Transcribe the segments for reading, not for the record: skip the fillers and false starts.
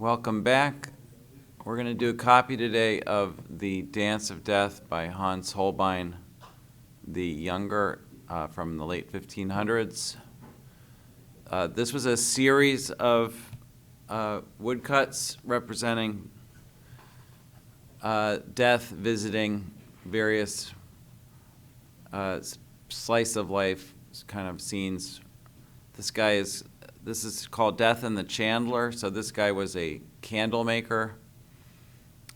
Welcome back. We're going to do a copy today of The Dance of Death by Hans Holbein the Younger from the late 1500s. This was a series of woodcuts representing death visiting various slice of life kind of scenes. This is called Death in the Chandler. So this guy was a candle maker.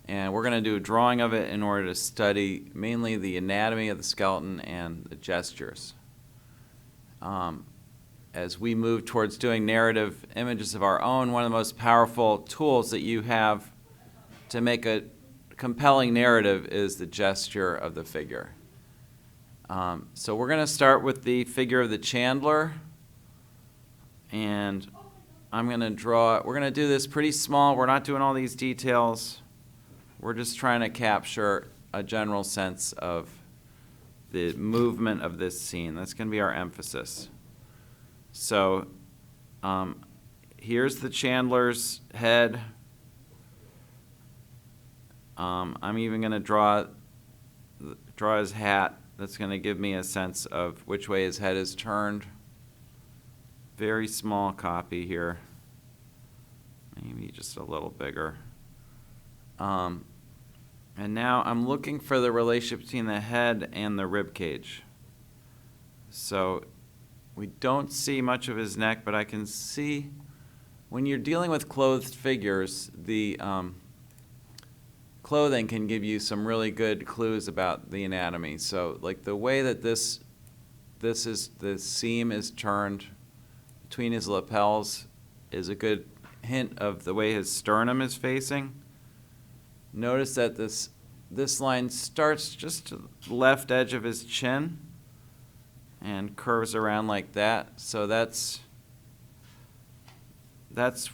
And we're going to do a drawing of it in order to study mainly the anatomy of the skeleton and the gestures. As we move towards doing narrative images of our own, one of the most powerful tools that you have to make a compelling narrative is the gesture of the figure. So we're going to start with the figure of the Chandler. And I'm going to draw, we're going to do this pretty small. We're not doing all these details. We're just trying to capture a general sense of the movement of this scene. That's going to be our emphasis. So here's the Chandler's head. I'm even going to draw his hat. That's going to give me a sense of which way his head is turned. Very small copy here, maybe just a little bigger. And now I'm looking for the relationship between the head and the rib cage. So we don't see much of his neck, but I can see when you're dealing with clothed figures, the clothing can give you some really good clues about the anatomy. So like the way that the seam is turned between his lapels is a good hint of the way his sternum is facing. Notice that this line starts just to the left edge of his chin and curves around like that. So that's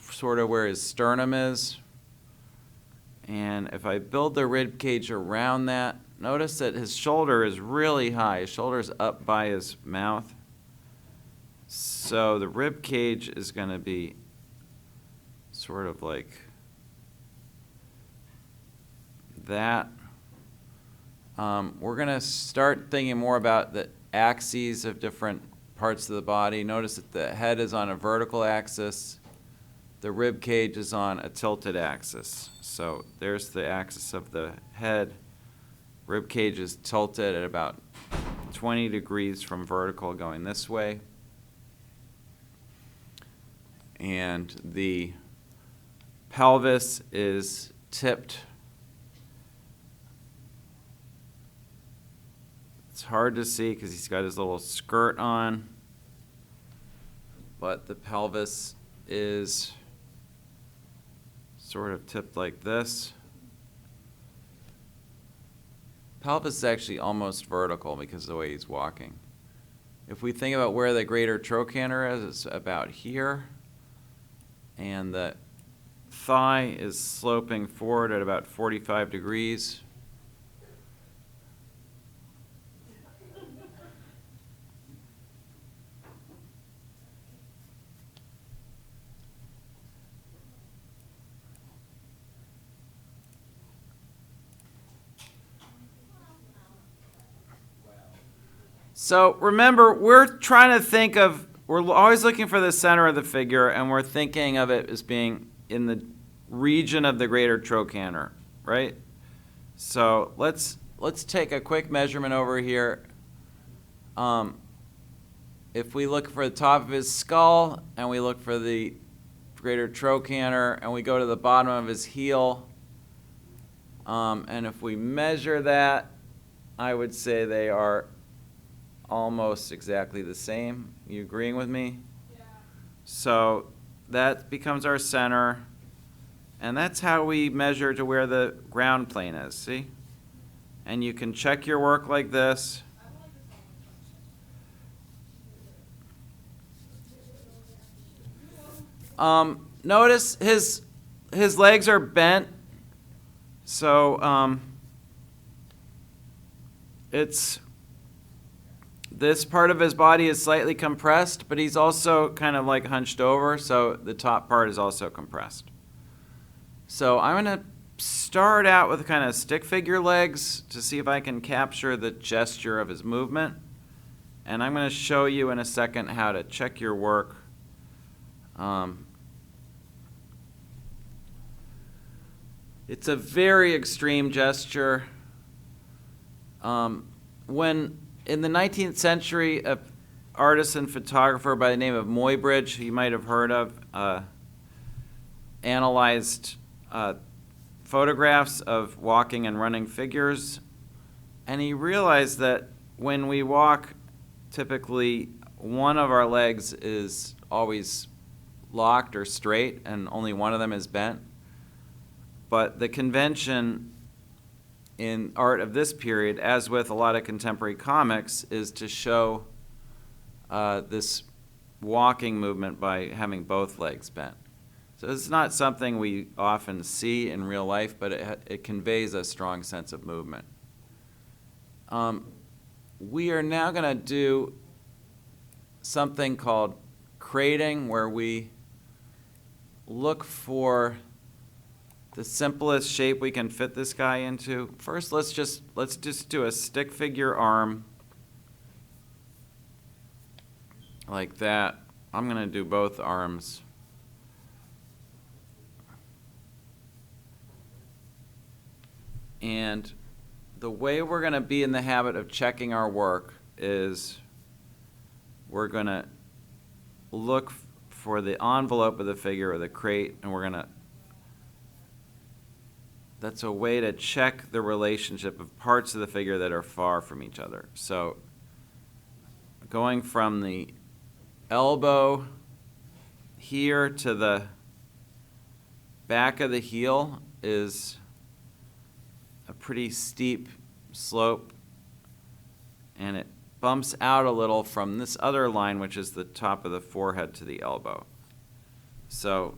sort of where his sternum is. And if I build the rib cage around that, notice that his shoulder is really high. His shoulder is up by his mouth. So the rib cage is going to be sort of like that. We're going to start thinking more about the axes of different parts of the body. Notice that the head is on a vertical axis. The rib cage is on a tilted axis. So there's the axis of the head. Rib cage is tilted at about 20 degrees from vertical going this way. And the pelvis is tipped. It's hard to see because he's got his little skirt on, but the pelvis is sort of tipped like this. Pelvis is actually almost vertical because of the way he's walking. If we think about where the greater trochanter is, it's about here. And the thigh is sloping forward at about 45 degrees. So remember, we're trying to think of, we're always looking for the center of the figure, and we're thinking of it as being in the region of the greater trochanter, right? So let's take a quick measurement over here. If we look for the top of his skull, and we look for the greater trochanter, and we go to the bottom of his heel, and if we measure that, I would say they are almost exactly the same. You agreeing with me? Yeah. So that becomes our center, and that's how we measure to where the ground plane is, see? And you can check your work like this. Notice his legs are bent, so it's this part of his body is slightly compressed, but he's also kind of like hunched over, so the top part is also compressed. So I'm going to start out with kind of stick figure legs to see if I can capture the gesture of his movement. And I'm going to show you in a second how to check your work. It's a very extreme gesture. When in the 19th century, an artist and photographer by the name of Muybridge, who you might have heard of, analyzed photographs of walking and running figures, and he realized that when we walk, typically one of our legs is always locked or straight and only one of them is bent. But the convention in art of this period, as with a lot of contemporary comics, is to show this walking movement by having both legs bent. So it's not something we often see in real life, but it conveys a strong sense of movement. We are now going to do something called crating, where we look for the simplest shape we can fit this guy into. First, let's just do a stick figure arm like that. I'm going to do both arms. And the way we're going to be in the habit of checking our work is we're going to look for the envelope of the figure or the crate, and we're going to, that's a way to check the relationship of parts of the figure that are far from each other. So going from the elbow here to the back of the heel is a pretty steep slope, and it bumps out a little from this other line, which is the top of the forehead to the elbow. So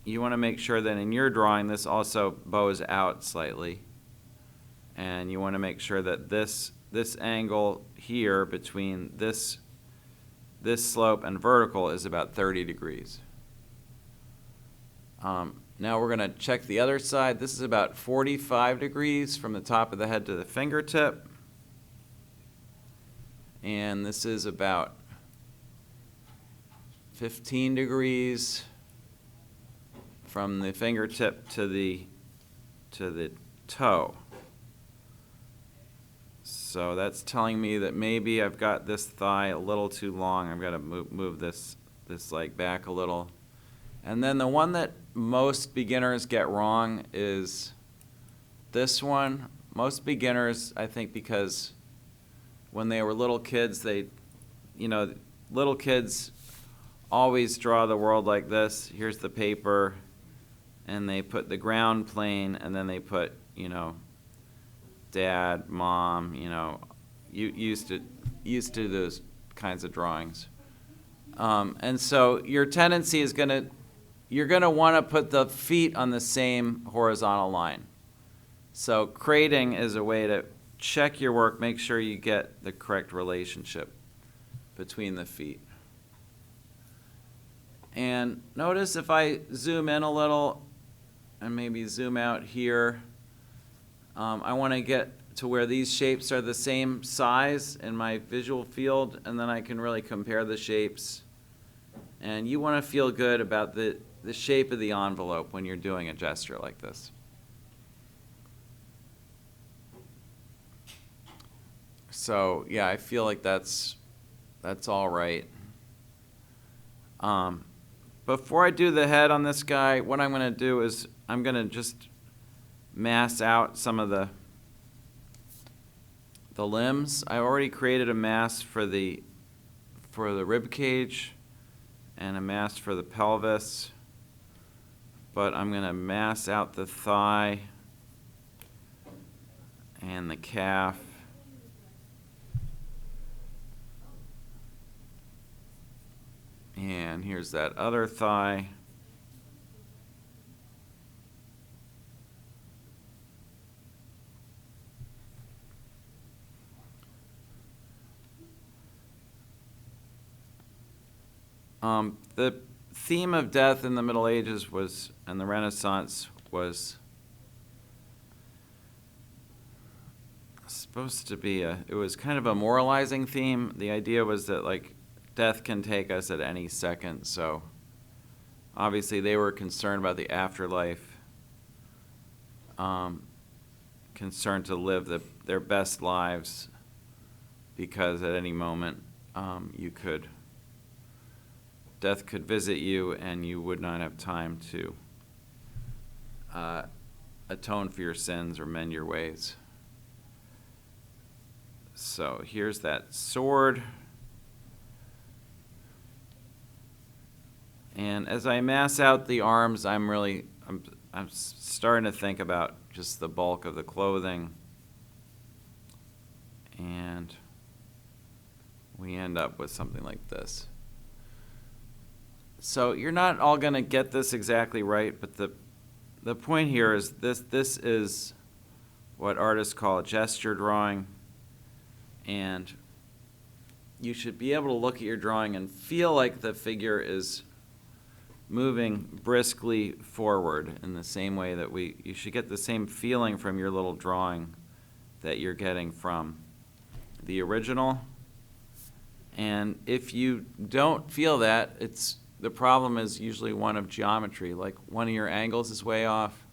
you want to make sure that in your drawing this also bows out slightly, and you want to make sure that this angle here between this slope and vertical is about 30 degrees. Now we're going to check the other side. This is about 45 degrees from the top of the head to the fingertip. And this is about 15 degrees from the fingertip to the toe. So that's telling me that maybe I've got this thigh a little too long. I've got to move this leg back a little. And then the one that most beginners get wrong is this one. Most beginners, I think, because when they were little kids, little kids always draw the world like this. Here's the paper, and they put the ground plane, and then they put, dad, mom, you used to those kinds of drawings. And so your tendency is you're going to want to put the feet on the same horizontal line. So crating is a way to check your work, make sure you get the correct relationship between the feet. And notice if I zoom in a little and maybe zoom out here, I want to get to where these shapes are the same size in my visual field, and then I can really compare the shapes. And you want to feel good about the shape of the envelope when you're doing a gesture like this. So yeah, I feel like that's all right. Before I do the head on this guy, what I'm going to do is I'm going to just mass out some of the limbs. I already created a mass for the rib cage and a mass for the pelvis, but I'm going to mass out the thigh and the calf. And here's that other thigh. theme of death in the Middle Ages was, and the Renaissance was supposed to be it was kind of a moralizing theme. The idea was that, like, death can take us at any second, so obviously they were concerned about the afterlife, concerned to live their best lives, because at any moment death could visit you and you would not have time to atone for your sins or mend your ways. So here's that sword. And as I mass out the arms, I'm starting to think about just the bulk of the clothing. And we end up with something like this. So you're not all going to get this exactly right, but the point here is this is what artists call a gesture drawing. And you should be able to look at your drawing and feel like the figure is moving briskly forward in the same way that you should get the same feeling from your little drawing that you're getting from the original. And if you don't feel that, the problem is usually one of geometry. Like, one of your angles is way off,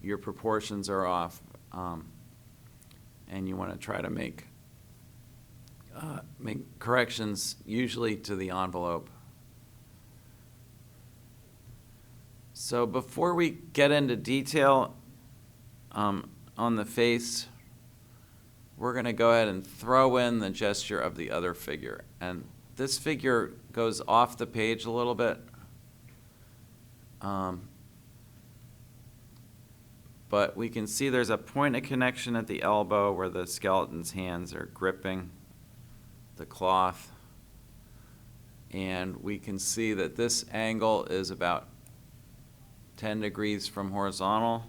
your proportions are off, and you want to try to make corrections, usually to the envelope. So before we get into detail on the face, we're going to go ahead and throw in the gesture of the other figure. And this figure goes off the page a little bit. But we can see there's a point of connection at the elbow where the skeleton's hands are gripping the cloth. And we can see that this angle is about 10 degrees from horizontal.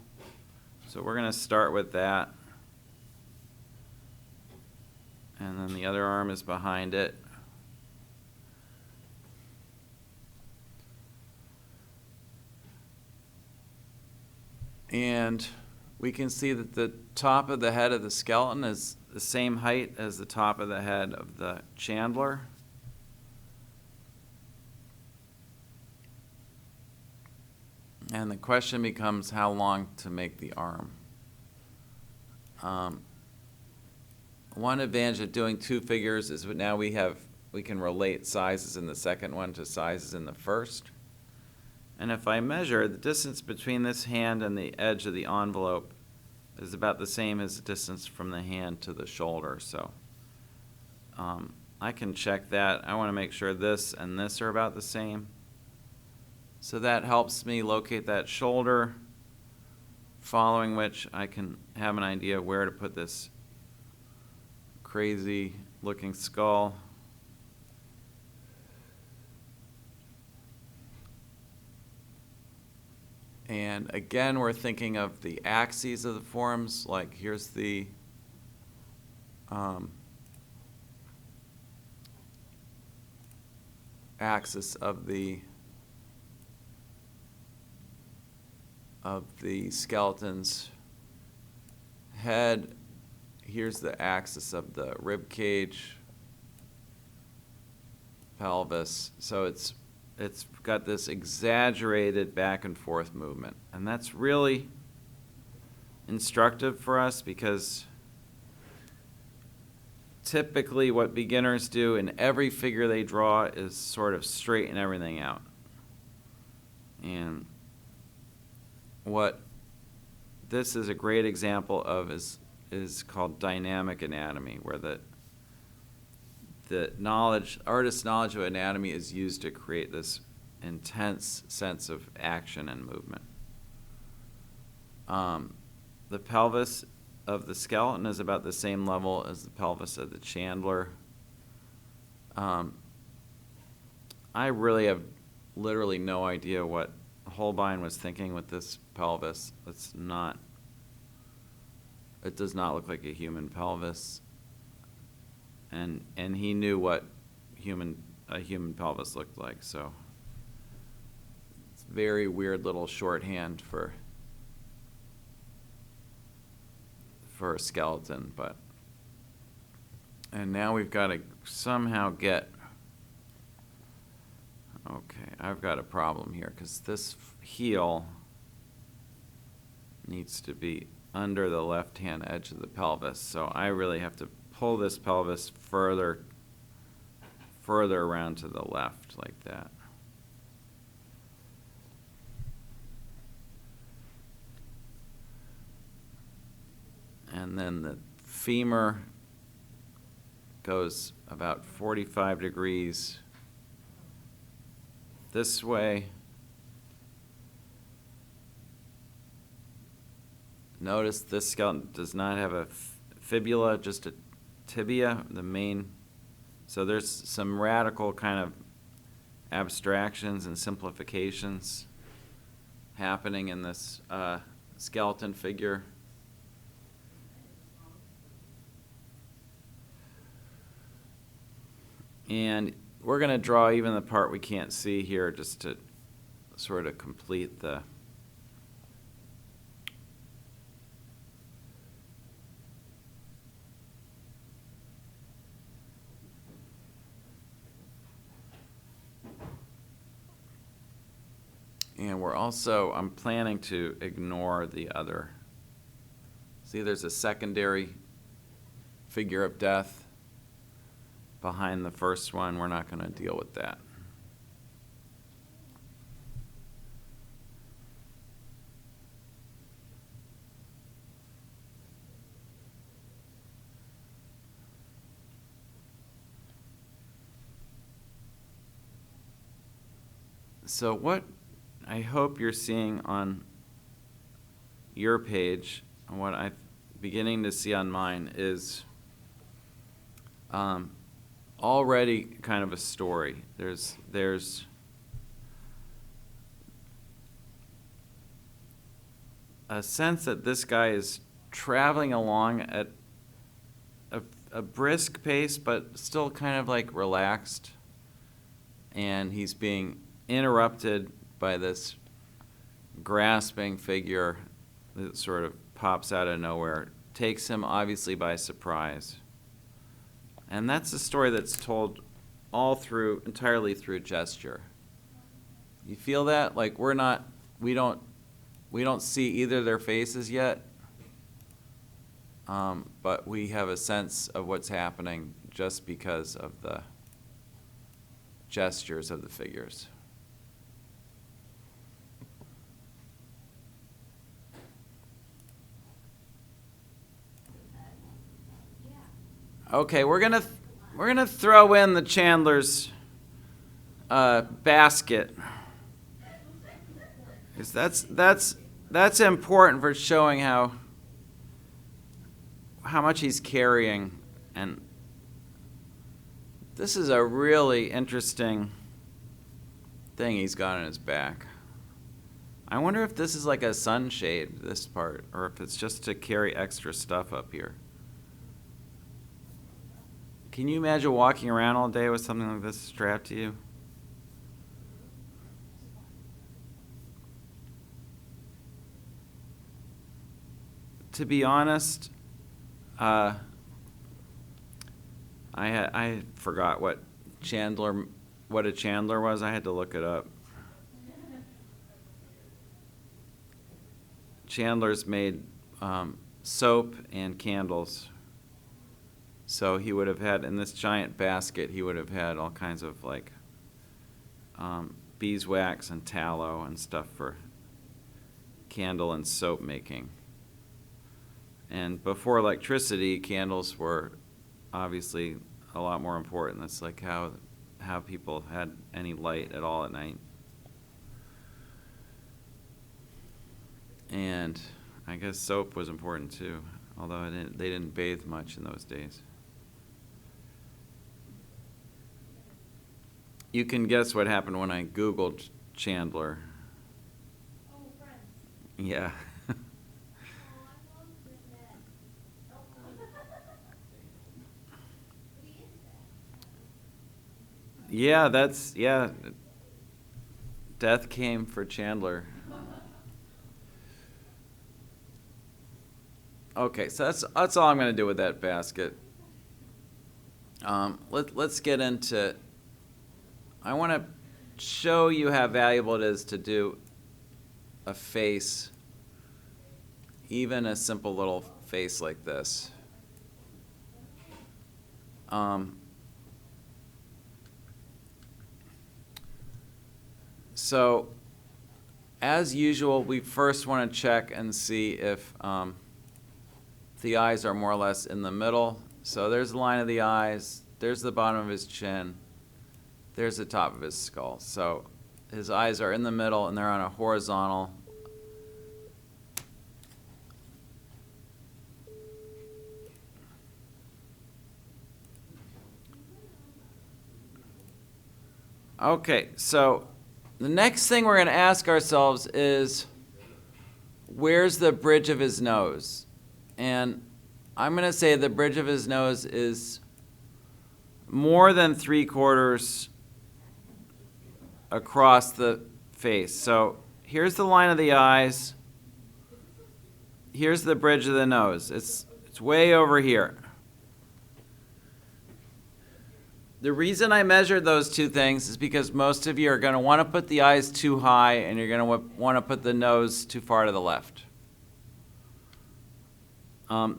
So we're going to start with that. And then the other arm is behind it. And we can see that the top of the head of the skeleton is the same height as the top of the head of the Chandler. And the question becomes how long to make the arm. One advantage of doing two figures is now we can relate sizes in the second one to sizes in the first. And if I measure, the distance between this hand and the edge of the envelope is about the same as the distance from the hand to the shoulder. So I can check that. I want to make sure this and this are about the same. So that helps me locate that shoulder, following which I can have an idea where to put this crazy looking skull. And again, we're thinking of the axes of the forms. Like, here's the axis of the skeleton's head. Here's the axis of the rib cage, pelvis. So it's got this exaggerated back and forth movement. And that's really instructive for us, because typically what beginners do in every figure they draw is sort of straighten everything out. And what this is a great example of is called dynamic anatomy, where the artist's knowledge of anatomy is used to create this intense sense of action and movement. The pelvis of the skeleton is about the same level as the pelvis of the Chandler. I really have literally no idea what Holbein was thinking with this pelvis. It does not look like a human pelvis. And he knew what a human pelvis looked like. So very weird little shorthand for a skeleton, but. And now we've got to somehow get. Okay, I've got a problem here because this heel needs to be under the left-hand edge of the pelvis. So I really have to pull this pelvis further around to the left like that. And then the femur goes about 45 degrees this way. Notice this skeleton does not have a fibula, just a tibia, the main. So there's some radical kind of abstractions and simplifications happening in this skeleton figure. And we're going to draw even the part we can't see here just to sort of complete the and we're also, I'm planning to ignore the other. See, there's a secondary figure of death behind the first one. We're not going to deal with that. So what I hope you're seeing on your page, and what I'm beginning to see on mine, is already kind of a story. There's a sense that this guy is traveling along at a brisk pace, but still kind of like relaxed, and he's being interrupted by this grasping figure that sort of pops out of nowhere, takes him obviously by surprise. And that's a story that's told entirely through gesture. You feel that? Like we don't see either of their faces yet, but we have a sense of what's happening just because of the gestures of the figures. Okay, we're gonna throw in the Chandler's basket, because that's important for showing how much he's carrying, and this is a really interesting thing he's got on his back. I wonder if this is like a sunshade, this part, or if it's just to carry extra stuff up here. Can you imagine walking around all day with something like this strapped to you? To be honest, I forgot what a Chandler was. I had to look it up. Chandler's made soap and candles. So he would have had, in this giant basket, he would have had all kinds of like beeswax and tallow and stuff for candle and soap making. And before electricity, candles were obviously a lot more important. That's like how people had any light at all at night. And I guess soap was important too, although they didn't bathe much in those days. You can guess what happened when I Googled Chandler. Oh, friends. Yeah. Oh, I love Brunette. Who is that? Yeah, Death came for Chandler. Okay, so that's all I'm going to do with that basket. Let's get into. I want to show you how valuable it is to do a face, even a simple little face like this. So, as usual, we first want to check and see if the eyes are more or less in the middle. So there's the line of the eyes, there's the bottom of his chin, there's the top of his skull. So his eyes are in the middle and they're on a horizontal. Okay, so the next thing we're going to ask ourselves is, where's the bridge of his nose? And I'm going to say the bridge of his nose is more than 3/4 across the face. So here's the line of the eyes. Here's the bridge of the nose. It's way over here. The reason I measured those two things is because most of you are going to want to put the eyes too high and you're going to want to put the nose too far to the left.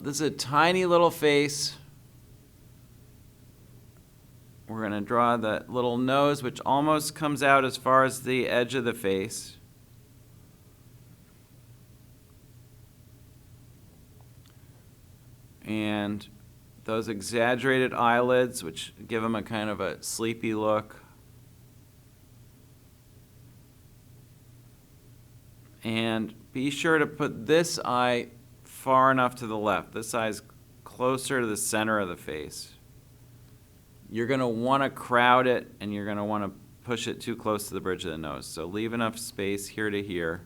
This is a tiny little face. We're going to draw the little nose, which almost comes out as far as the edge of the face. And those exaggerated eyelids, which give him a kind of a sleepy look. And be sure to put this eye far enough to the left. This eye is closer to the center of the face. You're going to want to crowd it, and you're going to want to push it too close to the bridge of the nose. So leave enough space here to here.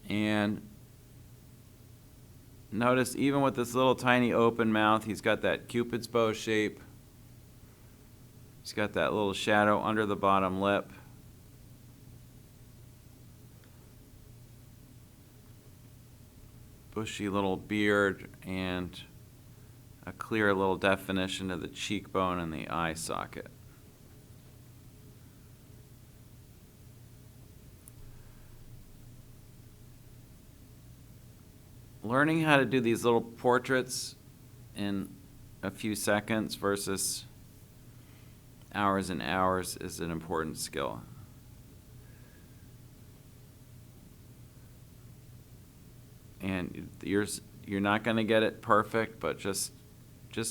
And notice even with this little tiny open mouth, he's got that Cupid's bow shape. He's got that little shadow under the bottom lip. Bushy little beard and a clear little definition of the cheekbone and the eye socket. Learning how to do these little portraits in a few seconds versus hours and hours is an important skill. And you're not going to get it perfect, but just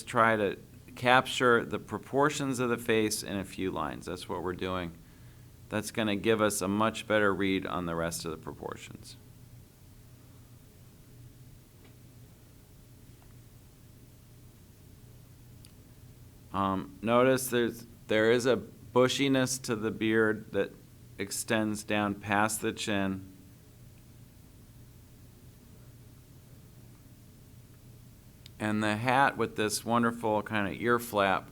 try to capture the proportions of the face in a few lines. That's what we're doing. That's going to give us a much better read on the rest of the proportions. Notice there is a bushiness to the beard that extends down past the chin. And the hat with this wonderful kind of ear flap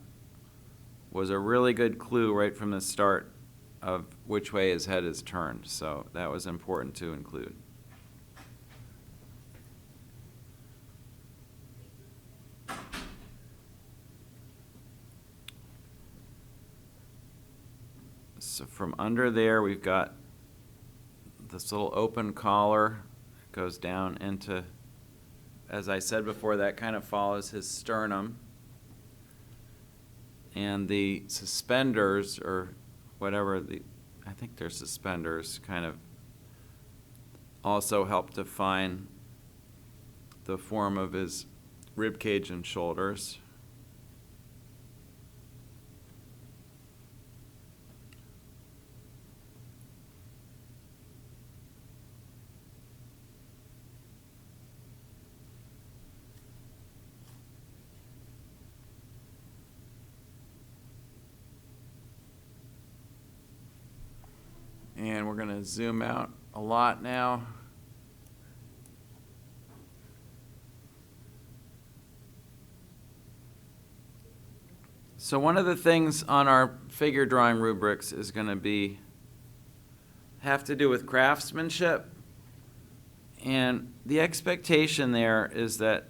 was a really good clue right from the start of which way his head is turned. So that was important to include. So from under there, we've got this little open collar. It goes down into, as I said before, that kind of follows his sternum. And the suspenders, or whatever, I think they're suspenders, kind of also help define the form of his rib cage and shoulders. And we're going to zoom out a lot now. So one of the things on our figure drawing rubrics is going to have to do with craftsmanship. And the expectation there is that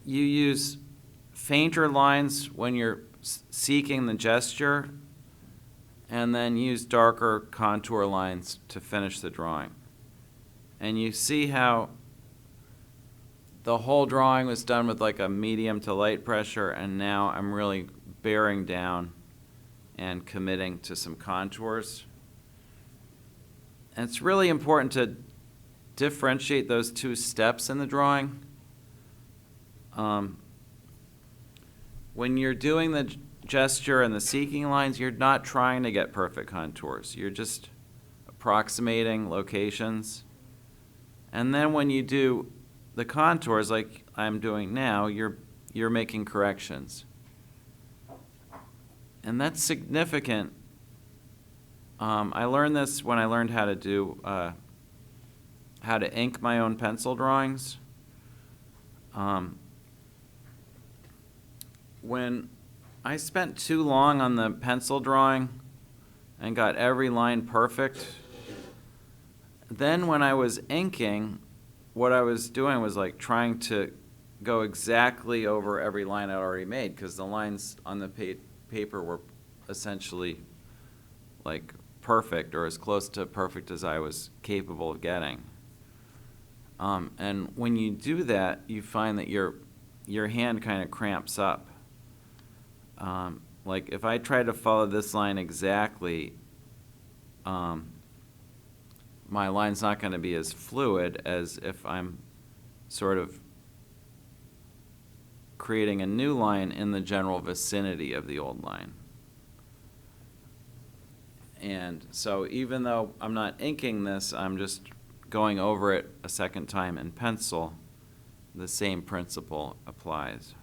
you use fainter lines when you're seeking the gesture, and then use darker contour lines to finish the drawing. And you see how the whole drawing was done with like a medium to light pressure, and now I'm really bearing down and committing to some contours. And it's really important to differentiate those two steps in the drawing. When you're doing the gesture and the seeking lines, you're not trying to get perfect contours. You're just approximating locations. And then when you do the contours like I'm doing now, you're making corrections. And that's significant. I learned this when I learned how to ink my own pencil drawings. When I spent too long on the pencil drawing and got every line perfect, then when I was inking, what I was doing was like trying to go exactly over every line I'd already made, because the lines on the paper were essentially like perfect, or as close to perfect as I was capable of getting. And when you do that, you find that your hand kind of cramps up. Like if I try to follow this line exactly, my line's not going to be as fluid as if I'm sort of creating a new line in the general vicinity of the old line. And so even though I'm not inking this, I'm just going over it a second time in pencil, the same principle applies.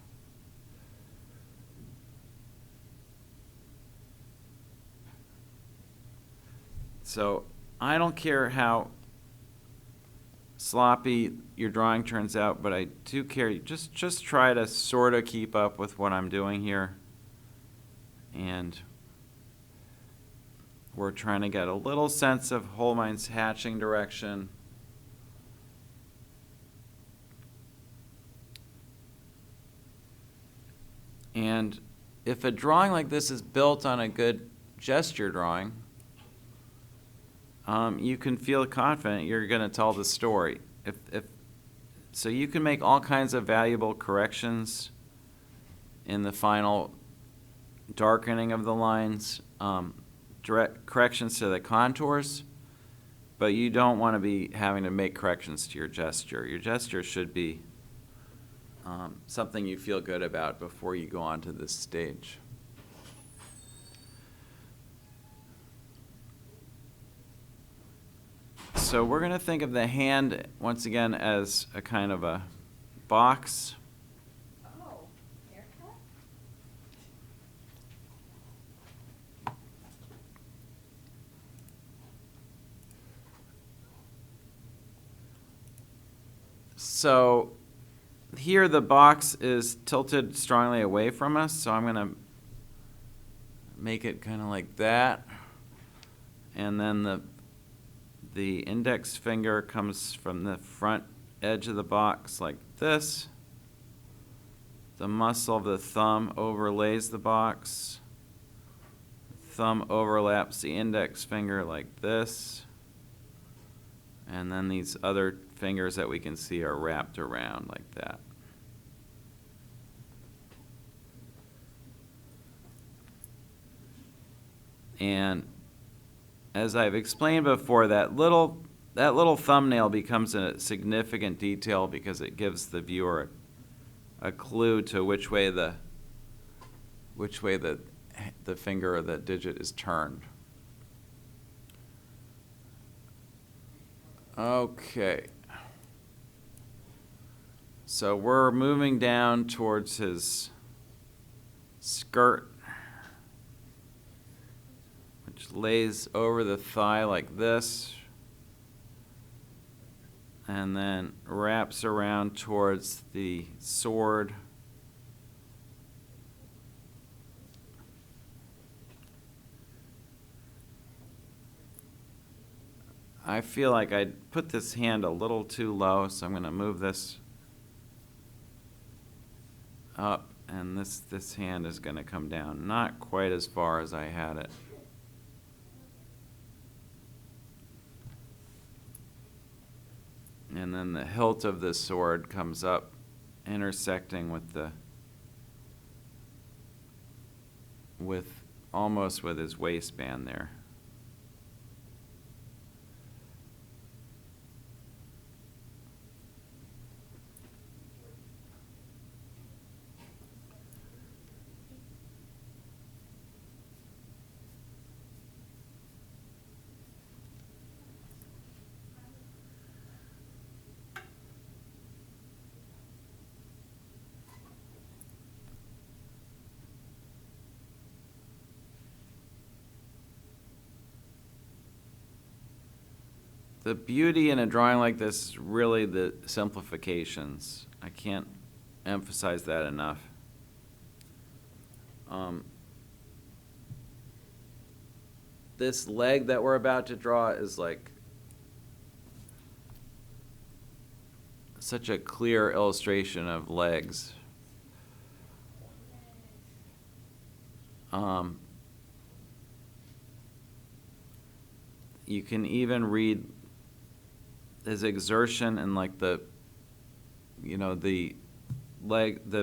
So I don't care how sloppy your drawing turns out, but I do care. Just try to sort of keep up with what I'm doing here. And we're trying to get a little sense of Holbein's hatching direction. And if a drawing like this is built on a good gesture drawing, you can feel confident you're going to tell the story. So you can make all kinds of valuable corrections in the final darkening of the lines, direct corrections to the contours, but you don't want to be having to make corrections to your gesture. Your gesture should be something you feel good about before you go on to this stage. So we're going to think of the hand, once again, as a kind of a box. Oh, haircut? So here the box is tilted strongly away from us, so I'm going to make it kind of like that. And then the index finger comes from the front edge of the box like this. The muscle of the thumb overlays the box. Thumb overlaps the index finger like this. And then these other fingers that we can see are wrapped around like that. And as I've explained before, that little thumbnail becomes a significant detail because it gives the viewer a clue to which way the finger or the digit is turned. Okay. So we're moving down towards his skirt, which lays over the thigh like this, and then wraps around towards the sword, I feel like I put this hand a little too low, so I'm going to move this up, and this hand is going to come down, not quite as far as I had it. And then the hilt of the sword comes up, intersecting with almost with his waistband there. The beauty in a drawing like this is really the simplifications. I can't emphasize that enough. This leg that we're about to draw is like such a clear illustration of legs. You can even read his exertion and like the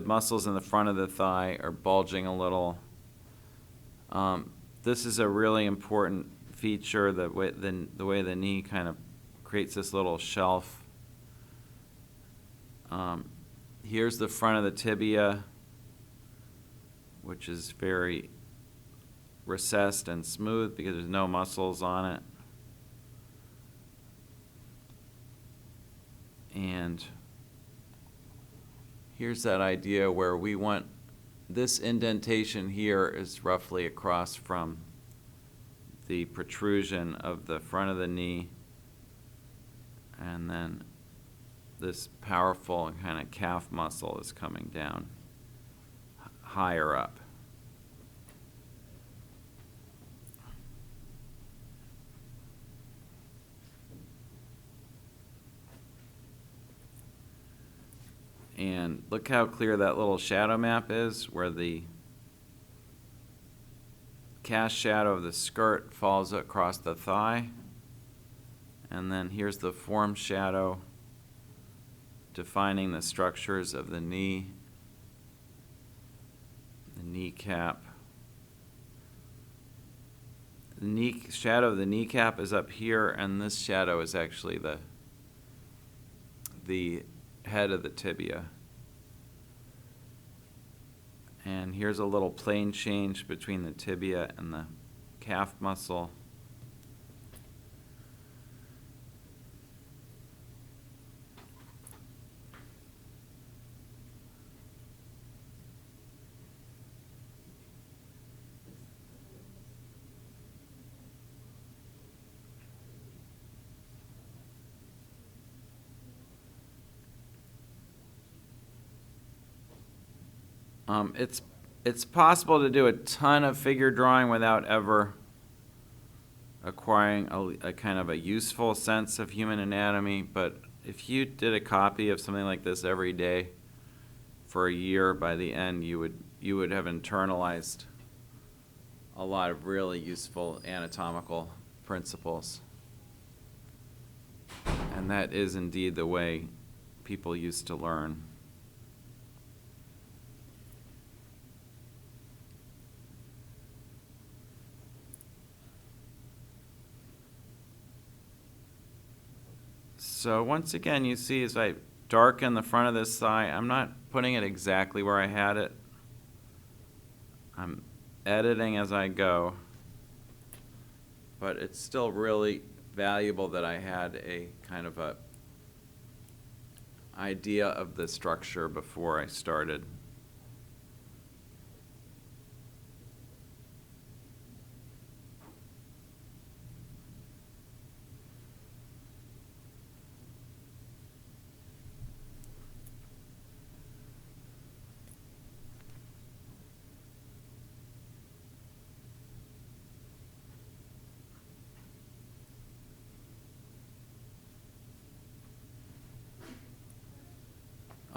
muscles in the front of the thigh are bulging a little. This is a really important feature, the way the knee kind of creates this little shelf. Here's the front of the tibia, which is very recessed and smooth because there's no muscles on it. And here's that idea where we want this indentation here is roughly across from the protrusion of the front of the knee, and then this powerful kind of calf muscle is coming down higher up. And look how clear that little shadow map is, where the cast shadow of the skirt falls across the thigh. And then here's the form shadow defining the structures of the knee, the kneecap. The shadow of the kneecap is up here, and this shadow is actually the head of the tibia. And here's a little plane change between the tibia and the calf muscle. It's possible to do a ton of figure drawing without ever acquiring a kind of a useful sense of human anatomy, but if you did a copy of something like this every day for a year, by the end you would have internalized a lot of really useful anatomical principles. And that is indeed the way people used to learn. So once again, you see as I darken the front of this thigh, I'm not putting it exactly where I had it. I'm editing as I go, but it's still really valuable that I had a kind of a idea of the structure before I started.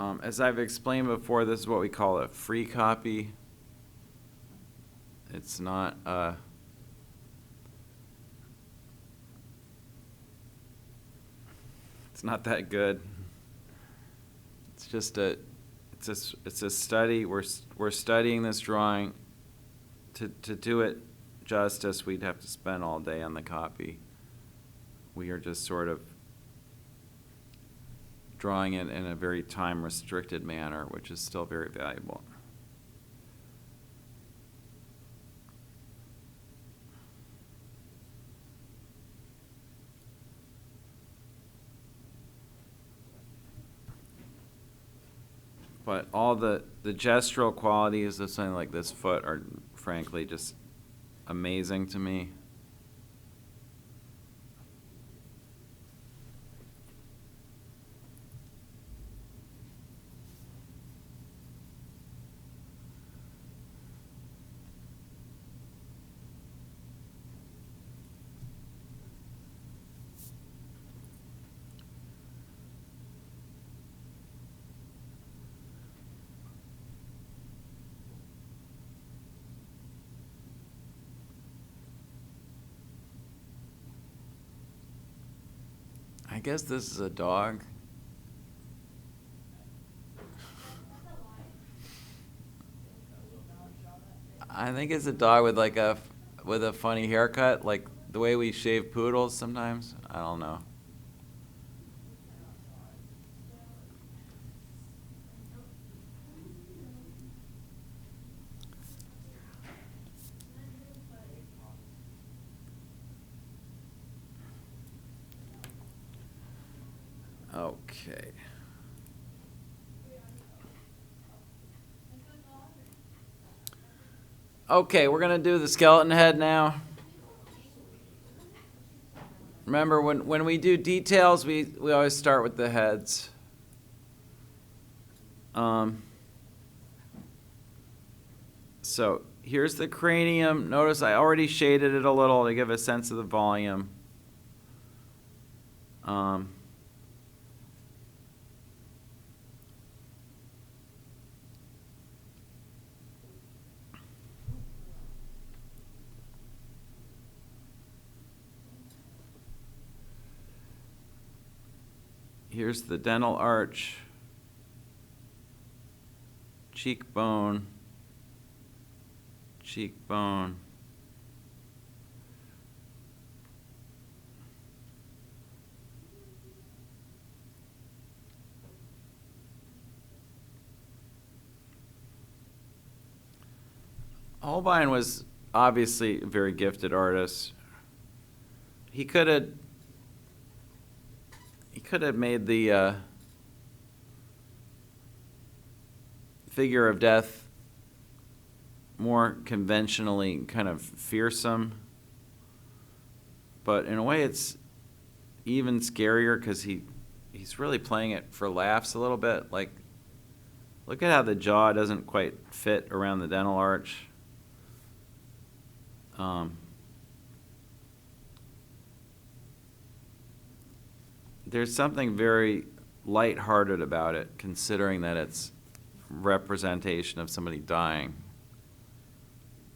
As I've explained before, this is what we call a free copy. It's not it's not that good. It's just it's a study. We're studying this drawing. To do it justice, we'd have to spend all day on the copy. We are just sort of drawing it in a very time-restricted manner, which is still very valuable. But all the gestural qualities of something like this foot are frankly just amazing to me. I guess this is a dog. I think it's a dog with like with a funny haircut, like the way we shave poodles sometimes. I don't know. Okay. Okay, we're gonna do the skeleton head now. Remember, when we do details, we always start with the heads. So here's the cranium. Notice I already shaded it a little to give a sense of the volume. Here's the dental arch, cheekbone, cheekbone. Holbein was obviously a very gifted artist. He could have made the figure of death more conventionally kind of fearsome, but in a way it's even scarier because he's really playing it for laughs a little bit. Like, look at how the jaw doesn't quite fit around the dental arch. There's something very lighthearted about it, considering that it's representation of somebody dying.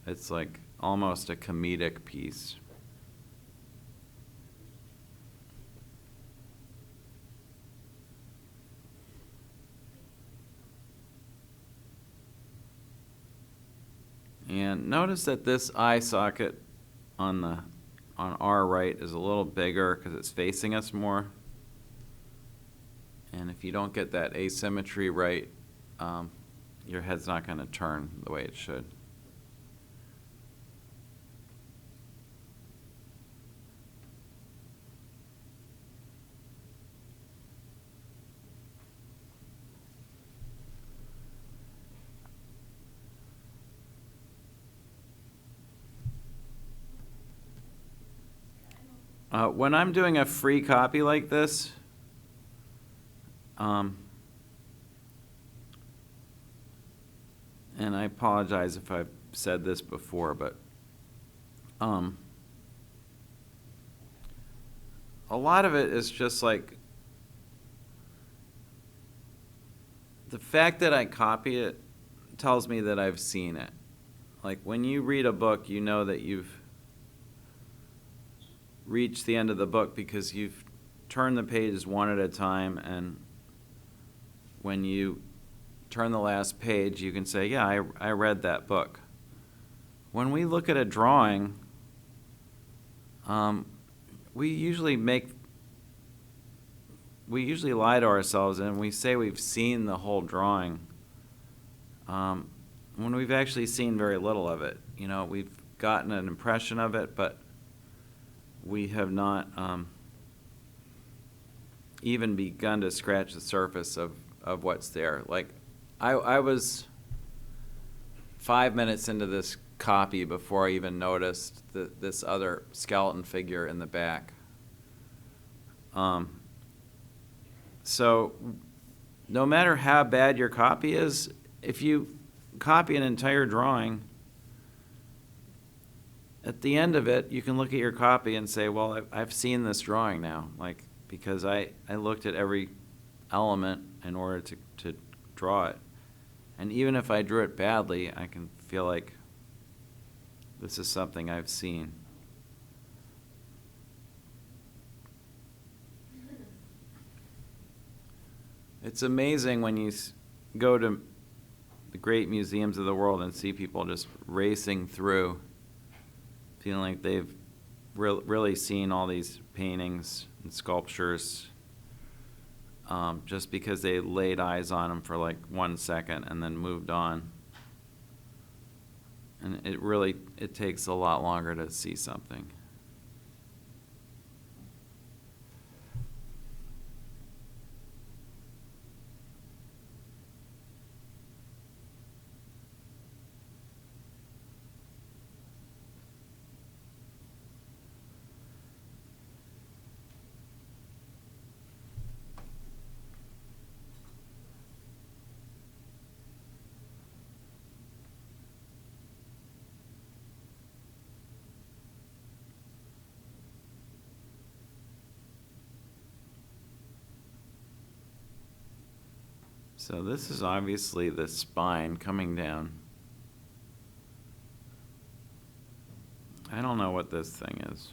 It's like almost a comedic piece. And notice that this eye socket on our right is a little bigger because it's facing us more. And if you don't get that asymmetry right, your head's not going to turn the way it should. When I'm doing a free copy like this, and I apologize if I've said this before, but a lot of it is just like the fact that I copy it tells me that I've seen it. Like, when you read a book, you know that you've reached the end of the book because you've turned the pages one at a time, and when you turn the last page, you can say, yeah, I read that book. When we look at a drawing, we usually lie to ourselves and we say we've seen the whole drawing, when we've actually seen very little of it. You know, we've gotten an impression of it, but we have not even begun to scratch the surface of what's there. Like, I was 5 minutes into this copy before I even noticed this other skeleton figure in the back. So no matter how bad your copy is, if you copy an entire drawing, at the end of it, you can look at your copy and say, well, I've seen this drawing now, like, because I looked at every element in order to draw it. And even if I drew it badly, I can feel like this is something I've seen. It's amazing when you go to the great museums of the world and see people just racing through, feeling like they've really seen all these paintings and sculptures, just because they laid eyes on them for like 1 second and then moved on. And it takes a lot longer to see something. So this is obviously the spine coming down. I don't know what this thing is.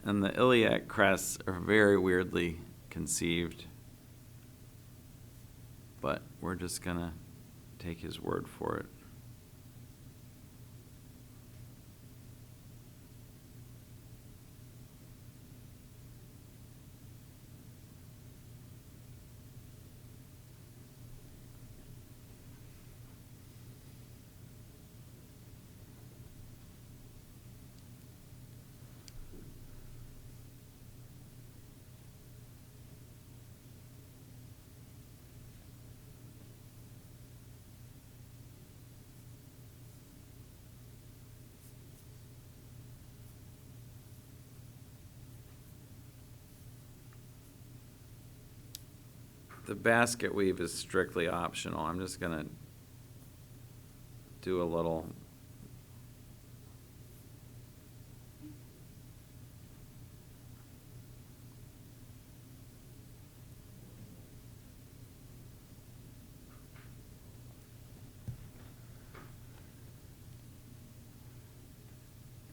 And the iliac crests are very weirdly conceived, but we're just gonna take his word for it. The basket weave is strictly optional. I'm just gonna do a little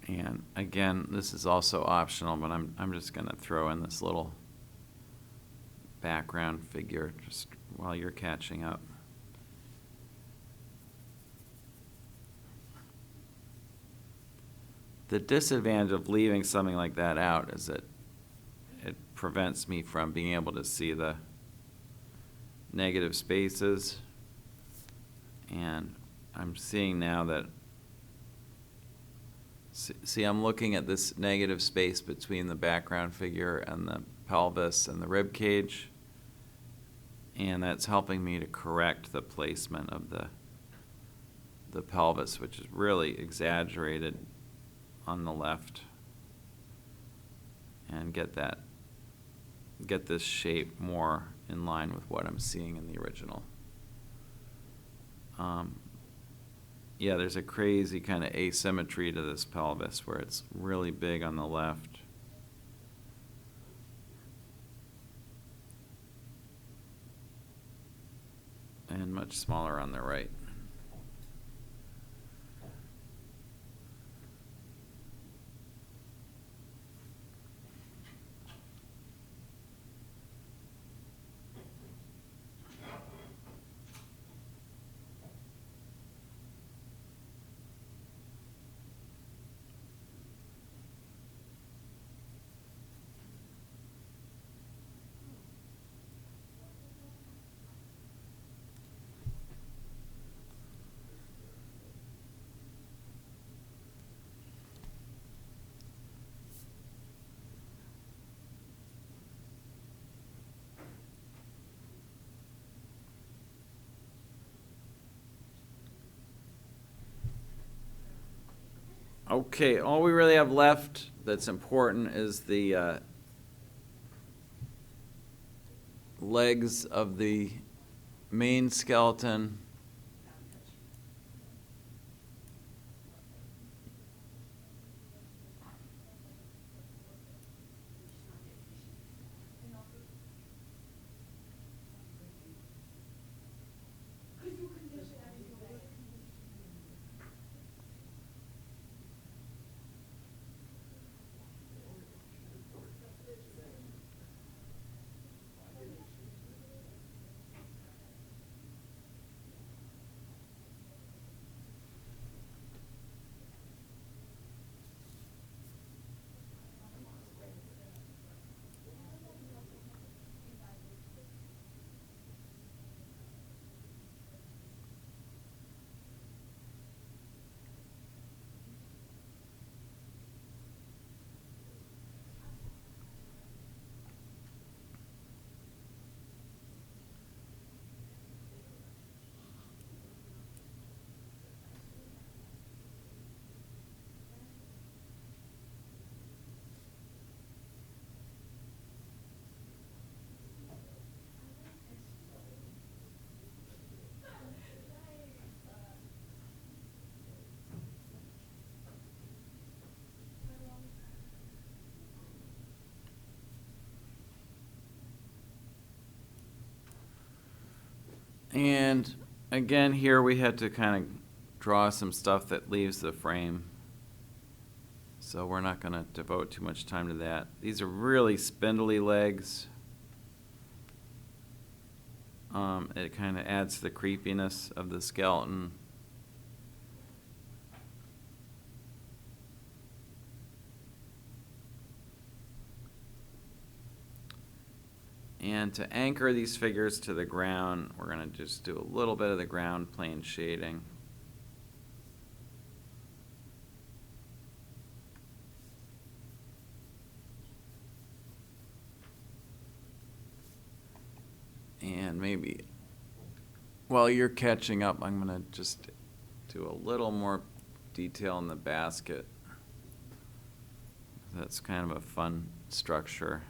and again, this is also optional, but I'm just gonna throw in this little background figure just while you're catching up. The disadvantage of leaving something like that out is that it prevents me from being able to see the negative spaces. And I'm seeing now that, see, I'm looking at this negative space between the background figure and the pelvis and the rib cage, and that's helping me to correct the placement of the pelvis, which is really exaggerated on the left, and get this shape more in line with what I'm seeing in the original. Yeah, there's a crazy kind of asymmetry to this pelvis where it's really big on the left. and much smaller on the right. Okay, all we really have left that's important is the legs of the main skeleton. And again, here we had to kind of draw some stuff that leaves the frame. So we're not going to devote too much time to that. These are really spindly legs. It kind of adds to the creepiness of the skeleton. And to anchor these figures to the ground, we're going to just do a little bit of the ground plane shading. And maybe while you're catching up, I'm going to just do a little more detail in the basket. That's kind of a fun structure.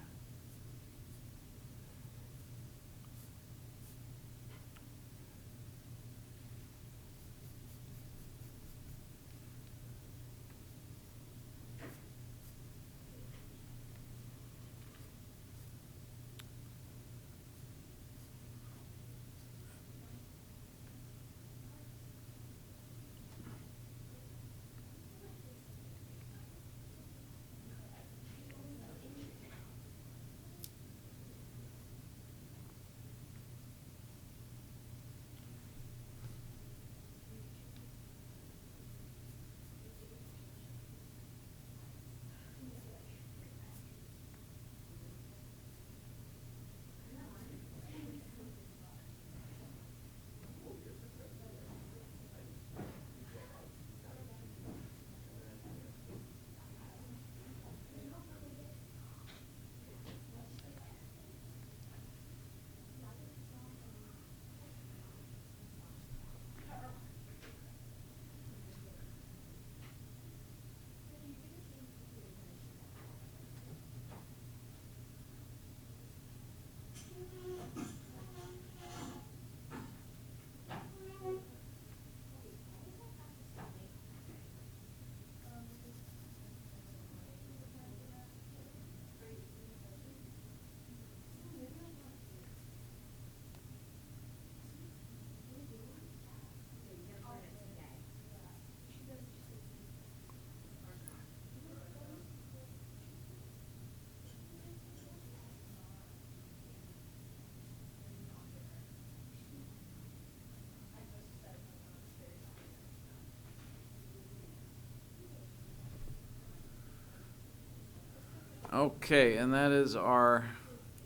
Okay, and that is our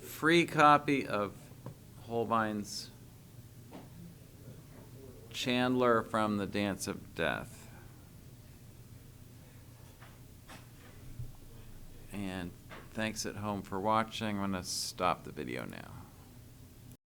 free copy of Holbein's Chandler from the Dance of Death. And thanks at home for watching. I'm going to stop the video now.